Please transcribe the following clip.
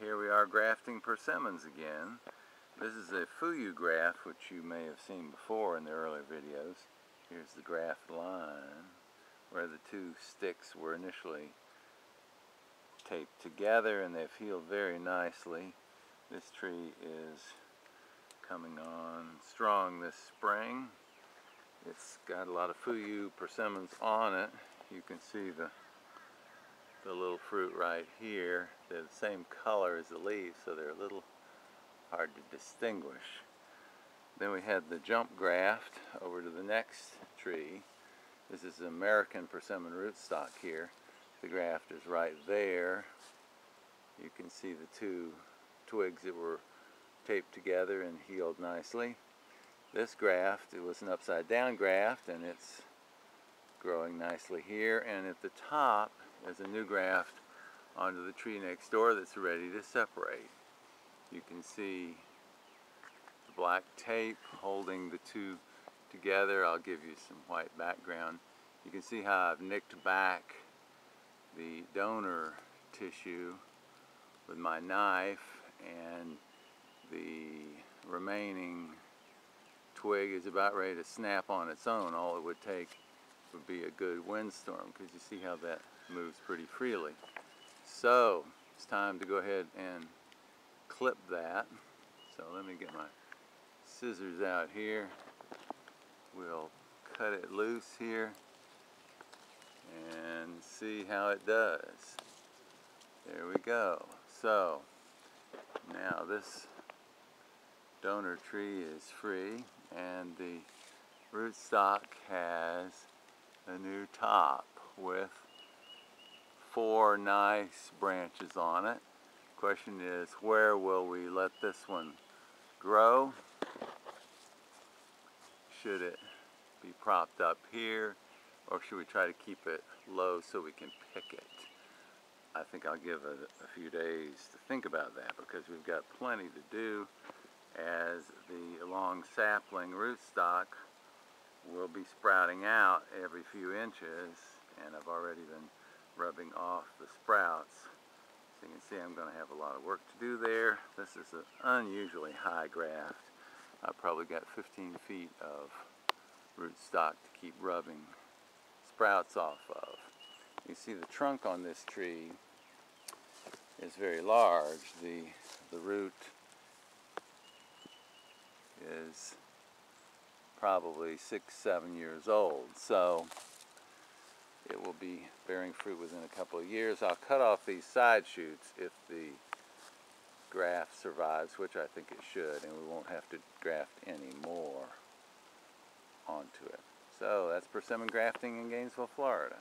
Here we are grafting persimmons again. This is a Fuyu graft, which you may have seen before in the earlier videos. Here's the graft line where the two sticks were initially taped together, and they've healed very nicely. This tree is coming on strong this spring. It's got a lot of Fuyu persimmons on it. You can see the little fruit right here. They're the same color as the leaves, so they're a little hard to distinguish. Then we had the jump graft over to the next tree. This is an American persimmon rootstock here. The graft is right there. You can see the two twigs that were taped together and healed nicely. This graft, it was an upside down graft, and it's growing nicely here. And at the top is a new graft onto the tree next door that's ready to separate. You can see the black tape holding the two together. I'll give you some white background. You can see how I've nicked back the donor tissue with my knife, and the remaining twig is about ready to snap on its own. All it would take would be a good windstorm, because you see how that moves pretty freely. So it's time to go ahead and clip that. So let me get my scissors out here. We'll cut it loose here and see how it does. There we go. So now this donor tree is free, and the rootstock has a new top with 4 nice branches on it. Question is, where will we let this one grow? Should it be propped up here, or should we try to keep it low so we can pick it? I think I'll give it a few days to think about that, because we've got plenty to do, as the long sapling rootstock will be sprouting out every few inches, and I've already been rubbing off the sprouts. So you can see I'm going to have a lot of work to do there. This is an unusually high graft. I've probably got 15 feet of rootstock to keep rubbing sprouts off of. You see the trunk on this tree is very large. The root is probably 6-7 years old, so it will be bearing fruit within a couple of years. I'll cut off these side shoots if the graft survives, which I think it should, and we won't have to graft any more onto it. So that's persimmon grafting in Gainesville, Florida.